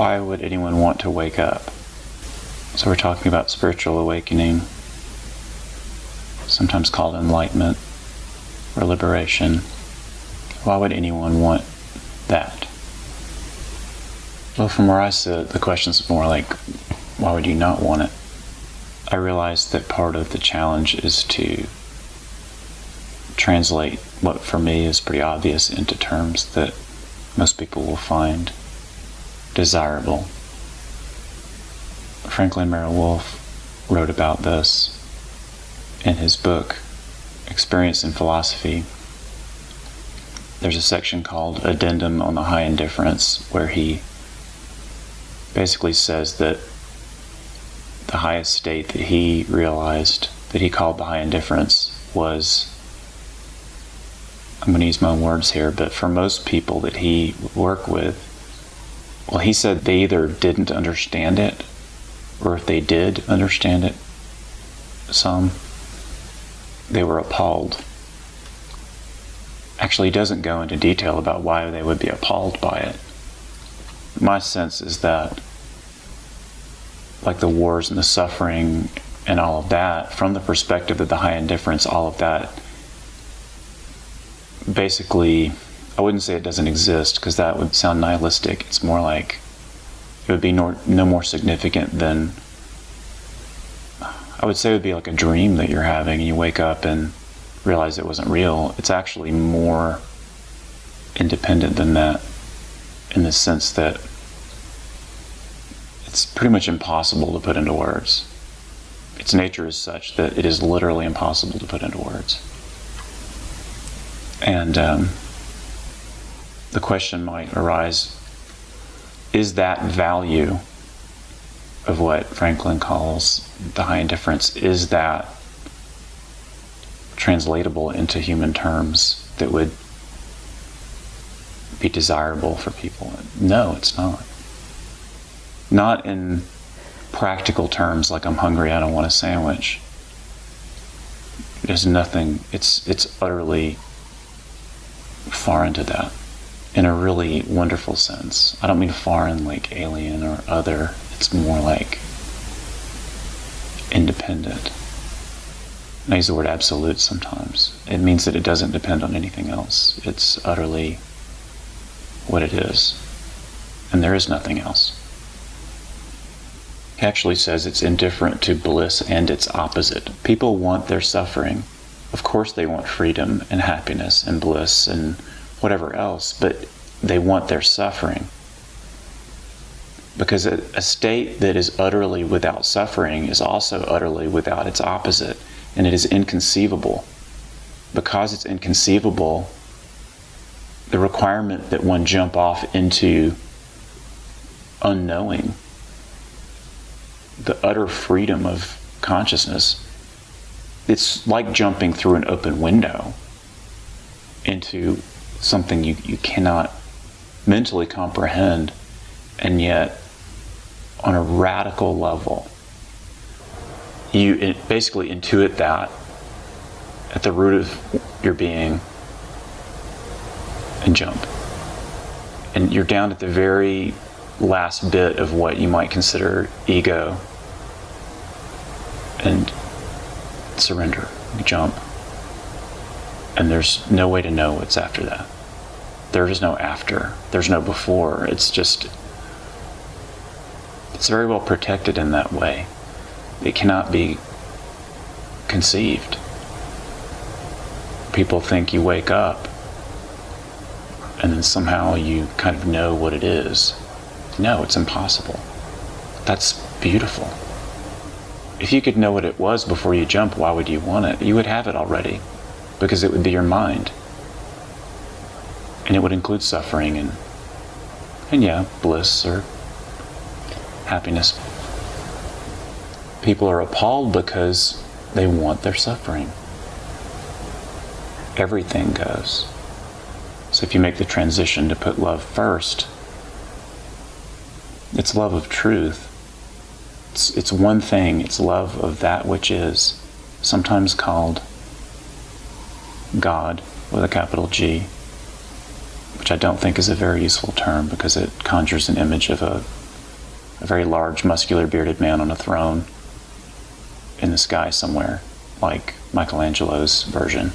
why would anyone want to wake up? So we're talking about spiritual awakening, sometimes called enlightenment or liberation. Why would anyone want that? Well, from where I sit, the question's more like, why would you not want it? I realize that part of the challenge is to translate what for me is pretty obvious into terms that most people will find desirable. Franklin Merrill Wolff wrote about this in his book, Experience in Philosophy. There's a section called Addendum on the High Indifference, where he basically says that the highest state that he realized, that he called the high indifference, was, I'm going to use my own words here, but for most people that he would work with, well, he said they either didn't understand it, or if they did understand it some, they were appalled. Actually, he doesn't go into detail about why they would be appalled by it. My sense is that, like the wars and the suffering and all of that, from the perspective of the high indifference, all of that, basically, I wouldn't say it doesn't exist, because that would sound nihilistic. It's more like it would be no more significant than, I would say it would be like a dream that you're having, and you wake up and realize it wasn't real. It's actually more independent than that, in the sense that it's pretty much impossible to put into words. Its nature is such that it is literally impossible to put into words. And the question might arise, is that value of what Franklin calls the high indifference, is that translatable into human terms that would be desirable for people? No, it's not. Not in practical terms, like I'm hungry, I don't want a sandwich. There's nothing, it's utterly foreign to that, in a really wonderful sense. I don't mean foreign like alien or other, it's more like independent. I use the word absolute sometimes. It means that it doesn't depend on anything else. It's utterly what it is, and there is nothing else. He actually says it's indifferent to bliss and its opposite. People want their suffering. Of course they want freedom and happiness and bliss and whatever else, but they want their suffering. Because a state that is utterly without suffering is also utterly without its opposite, and it is inconceivable. Because it's inconceivable, the requirement that one jump off into unknowing, the utter freedom of consciousness, it's like jumping through an open window into something you cannot mentally comprehend, and yet on a radical level you basically intuit that at the root of your being and jump. And you're down at the very last bit of what you might consider ego, and surrender. You jump. And there's no way to know what's after that. There is no after. There's no before. It's very well protected in that way. It cannot be conceived. People think you wake up and then somehow you kind of know what it is. No, it's impossible. That's beautiful. If you could know what it was before you jump, why would you want it? You would have it already, because it would be your mind. And it would include suffering and yeah, bliss or happiness. People are appalled because they want their suffering. Everything goes. So if you make the transition to put love first, it's love of truth. It's one thing. It's love of that which is, sometimes called God with a capital G, which I don't think is a very useful term because it conjures an image of a a very large, muscular, bearded man on a throne in the sky somewhere, like Michelangelo's version.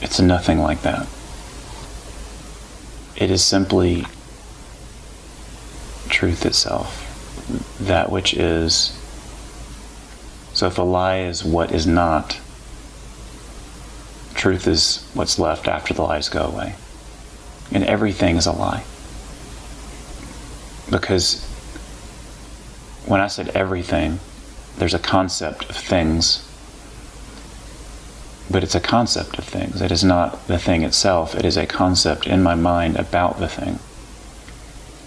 It's nothing like that. It is simply truth itself, that which is. So if a lie is what is not, truth is what's left after the lies go away. And everything is a lie. Because when I said everything, there's a concept of things, but it's a concept of things. It is not the thing itself. It is a concept in my mind about the thing.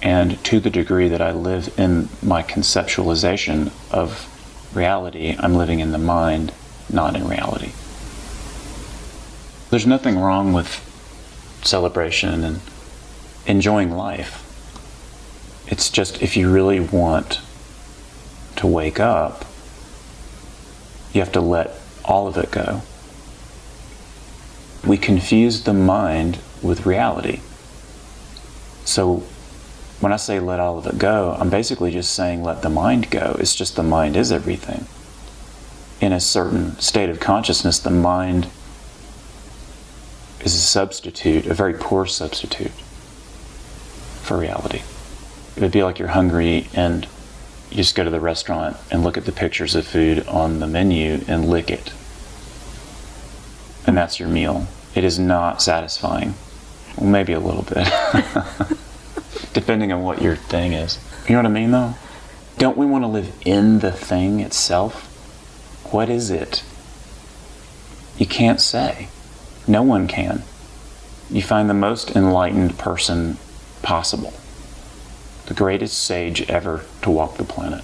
And to the degree that I live in my conceptualization of reality, I'm living in the mind, not in reality. There's nothing wrong with celebration and enjoying life. It's just if you really want to wake up, you have to let all of it go. We confuse the mind with reality. So when I say let all of it go, I'm basically just saying let the mind go. It's just the mind is everything. In a certain state of consciousness, the mind is a substitute, a very poor substitute for reality. It would be like you're hungry and you just go to the restaurant and look at the pictures of food on the menu and lick it. And that's your meal. It is not satisfying. Well, maybe a little bit. Depending on what your thing is. You know what I mean, though? Don't we want to live in the thing itself? What is it? You can't say. No one can. You find the most enlightened person possible. The greatest sage ever to walk the planet.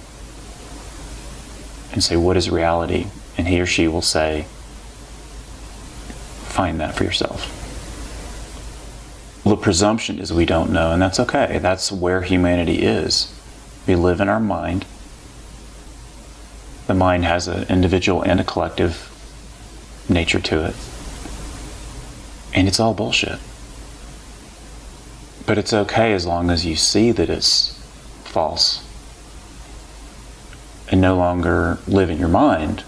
And say, what is reality? And he or she will say, find that for yourself. The presumption is we don't know, and that's okay. That's where humanity is. We live in our mind. The mind has an individual and a collective nature to it. And it's all bullshit. But it's okay as long as you see that it's false and no longer live in your mind.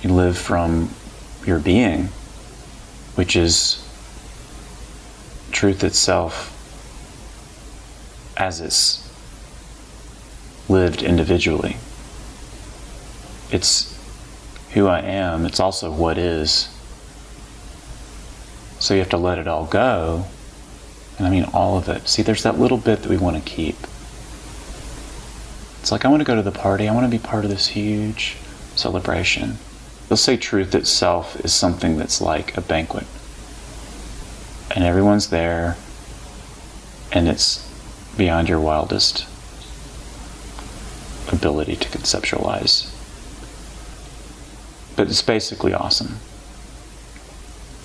You live from your being, which is truth itself as it's lived individually. It's who I am. It's also what is. So you have to let it all go. And I mean all of it. See, there's that little bit that we want to keep. It's like, I want to go to the party. I want to be part of this huge celebration. Let's say truth itself is something that's like a banquet. And everyone's there. And it's beyond your wildest ability to conceptualize. But it's basically awesome.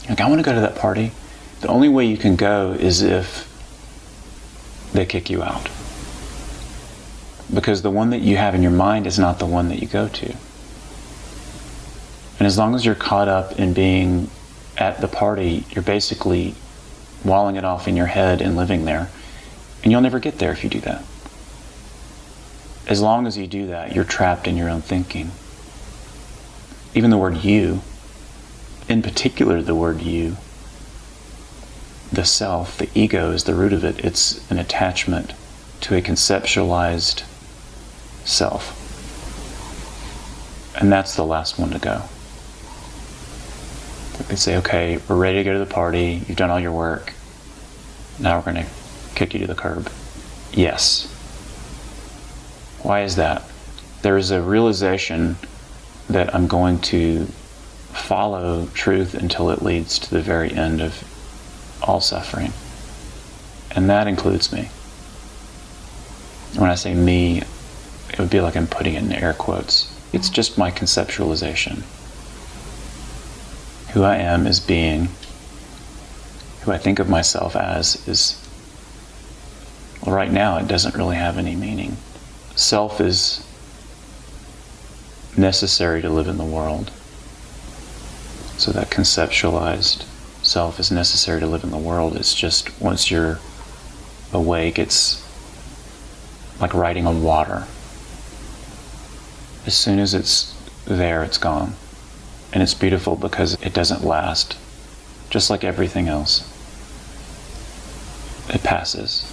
Like, I want to go to that party. The only way you can go is if they kick you out. Because the one that you have in your mind is not the one that you go to. And as long as you're caught up in being at the party, you're basically walling it off in your head and living there. And you'll never get there if you do that. As long as you do that, you're trapped in your own thinking. Even the word you, in particular the word you, the self, the ego is the root of it. It's an attachment to a conceptualized self. And that's the last one to go. They say, okay, we're ready to go to the party. You've done all your work. Now we're going to kick you to the curb. Yes. Why is that? There is a realization that I'm going to follow truth until it leads to the very end of all suffering. And that includes me. When I say me, it would be like I'm putting it in air quotes. It's just my conceptualization. Who I am as being, who I think of myself as is, well, right now it doesn't really have any meaning. Self is necessary to live in the world. So that conceptualized self is necessary to live in the world. It's just once you're awake, it's like riding on water. As soon as it's there, it's gone. And it's beautiful because it doesn't last, just like everything else. It passes.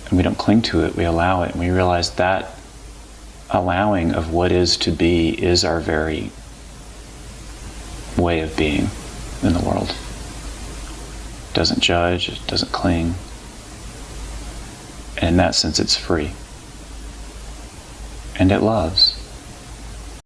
And we don't cling to it, we allow it, and we realize that allowing of what is to be is our very way of being in the world. It doesn't judge, it doesn't cling. And in that sense, it's free. And it loves.